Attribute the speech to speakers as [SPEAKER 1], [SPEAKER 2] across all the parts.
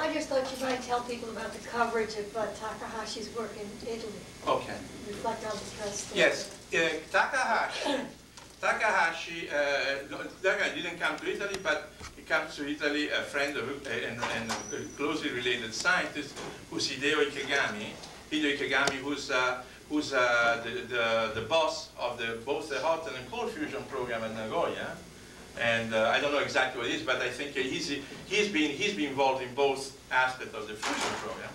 [SPEAKER 1] I just thought you might tell people about the coverage of Takahashi's work in Italy.
[SPEAKER 2] Okay.
[SPEAKER 1] Reflect on the press.
[SPEAKER 2] Yes, Takahashi didn't come to Italy, but he comes to Italy, a friend of, and a closely related scientist, who's Hideo Ikegami. Hideo Ikegami, who's the boss of both the hot and cold fusion program at Nagoya. And I don't know exactly what it is, but I think he's been involved in both aspects of the fusion program.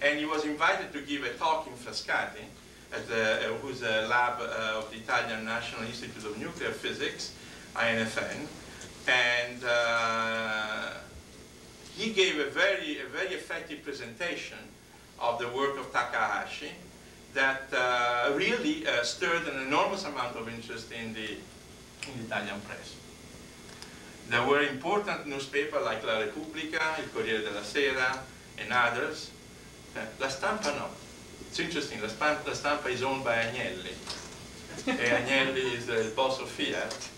[SPEAKER 2] And he was invited to give a talk in Frascati, at who's a lab of the Italian National Institute of Nuclear Physics, INFN. And he gave a very effective presentation of the work of Takahashi that really stirred an enormous amount of interest in the Italian press. There were important newspapers like La Repubblica, Il Corriere della Sera, and others. La Stampa no. It's interesting, La Stampa is owned by Agnelli. And Agnelli is the boss of Fiat,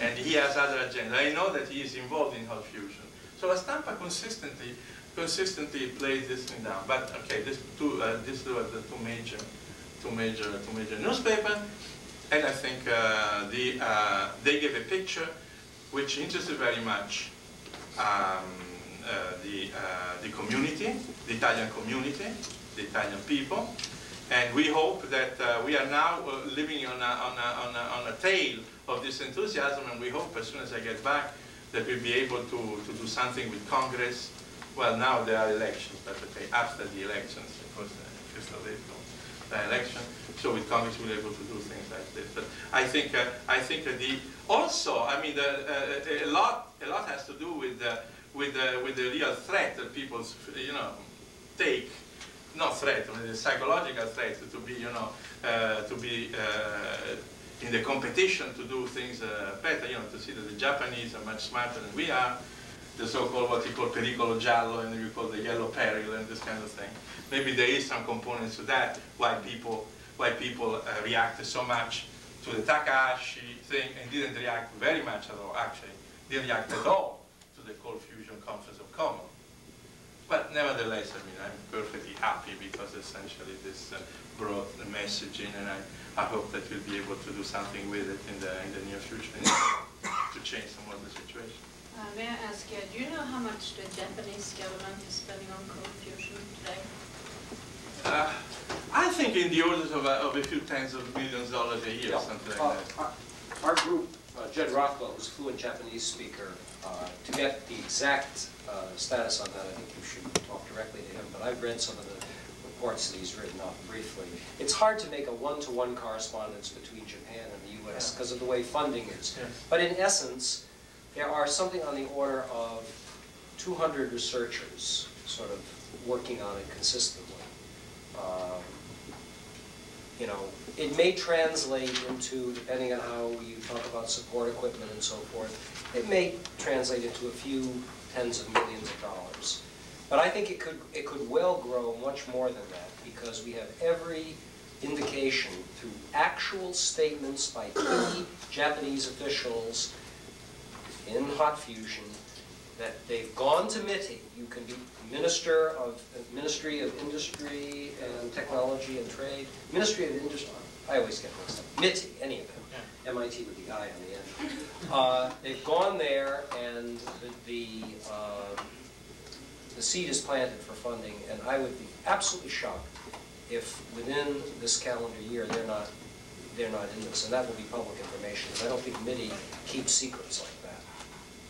[SPEAKER 2] and he has other agendas. I know that he is involved in hot fusion. So La Stampa consistently plays this thing down. But okay, these were the two major newspapers, and I think they gave a picture which interested very much the community, the Italian community, the Italian people, and we hope that we are now living on a tail of this enthusiasm, and we hope as soon as I get back that we'll be able to do something with Congress. Well, now there are elections, but okay, after the elections, it was the election, so with Congress we'll be able to do things like this. But I think also, I mean, a lot has to do with the real threat that people, take. Not threat, I mean, the psychological threat to be, to be in the competition to do things better. To see that the Japanese are much smarter than we are. The so-called what you call pericolo giallo, and you call the yellow peril, and this kind of thing. Maybe there is some components to that. Why people reacted so much to the Takahashi thing and didn't react very much at all. Actually, didn't react at all to the Cold Fusion Conference of Como. But nevertheless, I mean, I'm perfectly happy because essentially this brought the message in, and I hope that we'll be able to do something with it in the near future to change somewhat the situation.
[SPEAKER 3] May I ask you, do you know how much the Japanese government is spending on cold fusion today?
[SPEAKER 2] I think in the orders of a few tens of millions of dollars a year, something like that.
[SPEAKER 4] Our group, Jed Rothwell, who's a fluent Japanese speaker, to get the exact status on that, I think you should talk directly to him, but I've read some of the reports that he's written up briefly. It's hard to make a one-to-one correspondence between Japan and the U.S. because of the way funding is.
[SPEAKER 2] Yes.
[SPEAKER 4] But in essence, there are something on the order of 200 researchers sort of working on it consistently. It may translate into, depending on how you talk about support equipment and so forth, it may translate into a few tens of millions of dollars. But I think it could well grow much more than that, because we have every indication through actual statements by key Japanese officials in hot fusion that they've gone to MITI. You can be Ministry of Industry and Technology and Trade, Ministry of Industry, I always get mixed up, MITI, any of them. Yeah. MIT with the I on the end. They've gone there, and the seed is planted for funding, and I would be absolutely shocked if within this calendar year they're not in this, and that will be public information. I don't think MITI keeps secrets like that.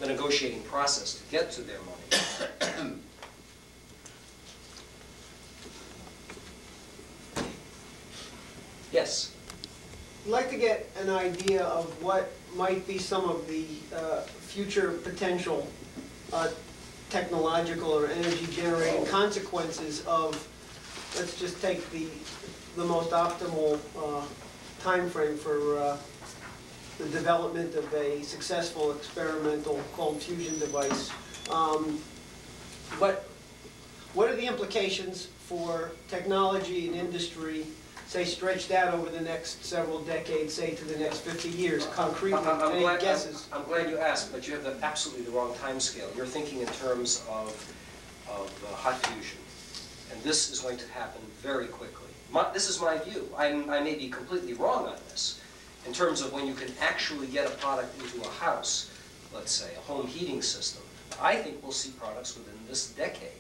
[SPEAKER 4] The negotiating process to get to their money. Yes?
[SPEAKER 5] I'd like to get an idea of what might be some of the future potential technological or energy generating consequences of, let's just take the most optimal time frame for the development of a successful experimental cold fusion device. What are the implications for technology and industry, say, stretched out over the next several decades, say to the next 50 years, concretely? Any guesses?
[SPEAKER 4] I'm glad you asked, but you have absolutely the wrong time scale. You're thinking in terms of of hot fusion. And this is going to happen very quickly. This is my view. I may be completely wrong on this, in terms of when you can actually get a product into a house, let's say, a home heating system. I think we'll see products within this decade.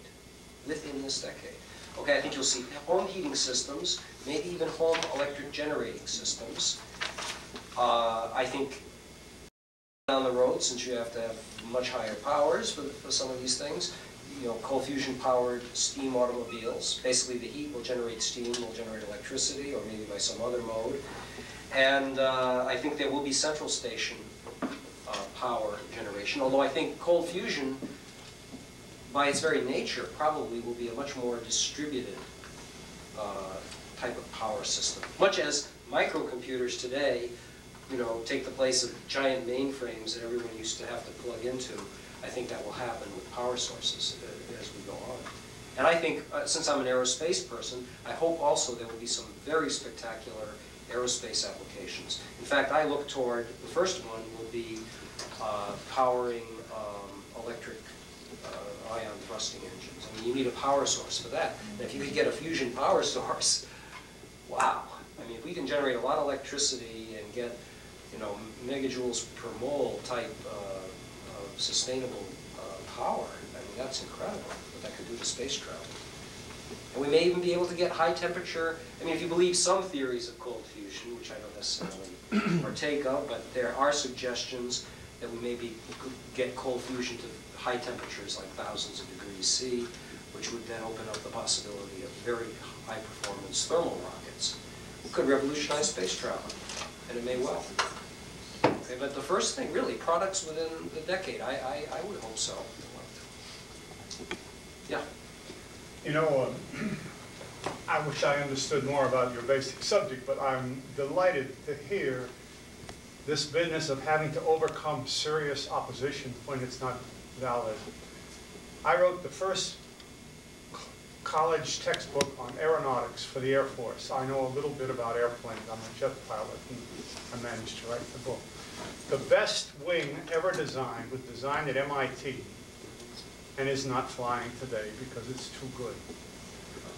[SPEAKER 4] Okay, I think you'll see home heating systems, maybe even home electric generating systems. I think down the road, since you have to have much higher powers for some of these things, you know, cold fusion powered steam automobiles. Basically the heat will generate steam, will generate electricity, or maybe by some other mode. And I think there will be central station power generation, although I think cold fusion, by its very nature, probably will be a much more distributed type of power system. Much as microcomputers today, you know, take the place of giant mainframes that everyone used to have to plug into. I think that will happen with power sources as we go on. And I think, since I'm an aerospace person, I hope also there will be some very spectacular aerospace applications. In fact, I look toward, the first one will be powering electric ion thrusting engines. I mean, you need a power source for that. And if you could get a fusion power source, wow. I mean, if we can generate a lot of electricity and get, you know, megajoules per mole type of sustainable power, I mean, that's incredible what that could do to space travel. And we may even be able to get high temperature. I mean, if you believe some theories of cold fusion, which I don't necessarily partake of, but there are suggestions that we maybe get cold fusion to high temperatures like thousands of degrees C, which would then open up the possibility of very high performance thermal rockets. It could revolutionize space travel, and it may well. Okay, but the first thing, really, products within the decade, I would hope so. Yeah.
[SPEAKER 6] You know, I wish I understood more about your basic subject, but I'm delighted to hear this business of having to overcome serious opposition when it's not valid. I wrote the first college textbook on aeronautics for the Air Force. I know a little bit about airplanes. I'm a jet pilot, and I managed to write the book. The best wing ever designed was designed at MIT and is not flying today because it's too good.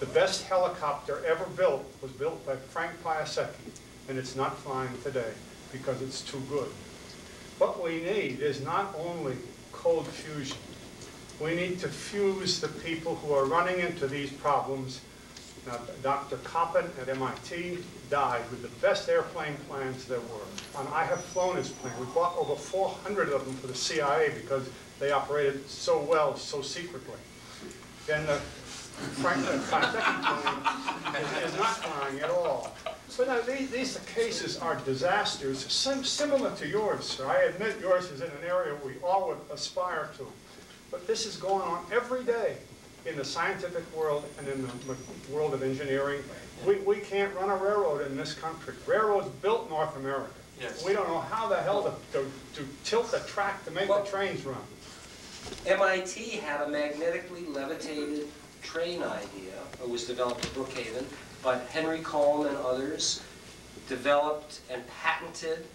[SPEAKER 6] The best helicopter ever built was built by Frank Piasecki, and it's not flying today because it's too good. What we need is not only cold fusion. We need to fuse the people who are running into these problems. Now, Dr. Koppen at MIT died with the best airplane plans there were. And I have flown his plane. We bought over 400 of them for the CIA because they operated so well, so secretly. Then the Franklin plane is not flying at all. So now these cases are disasters similar to yours, sir. I admit yours is in an area we all would aspire to. But this is going on every day in the scientific world and in the world of engineering. We can't run a railroad in this country. Railroads built North America. Yes. We don't know how the hell to tilt the track to make the trains run.
[SPEAKER 4] MIT had a magnetically levitated train idea. It was developed at Brookhaven, but Henry Cohn and others developed and patented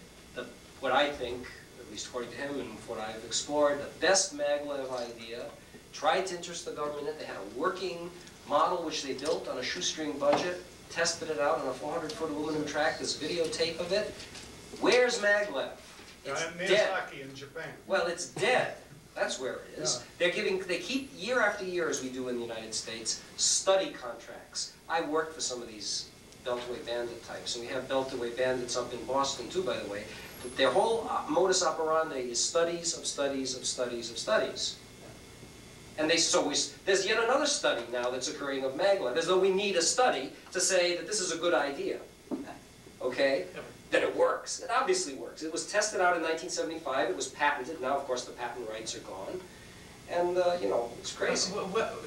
[SPEAKER 4] what I think, at least according to him and what I've explored, the best maglev idea. Tried to interest the government in it. They had a working model which they built on a shoestring budget, tested it out on a 400-foot aluminum track, this videotape of it. Where's maglev? It's dead.
[SPEAKER 6] In Japan.
[SPEAKER 4] Well, it's dead. That's where it is. Yeah. They keep, year after year, as we do in the United States, study contracts. I worked for some of these Beltway bandit types, and we have Beltway bandits up in Boston too, by the way. But their whole modus operandi is studies of studies of studies of studies. And there's yet another study now that's occurring of maglev, as though we need a study to say that this is a good idea. Okay? That it works. It obviously works. It was tested out in 1975. It was patented. Now, of course, the patent rights are gone. And, you know, it's crazy.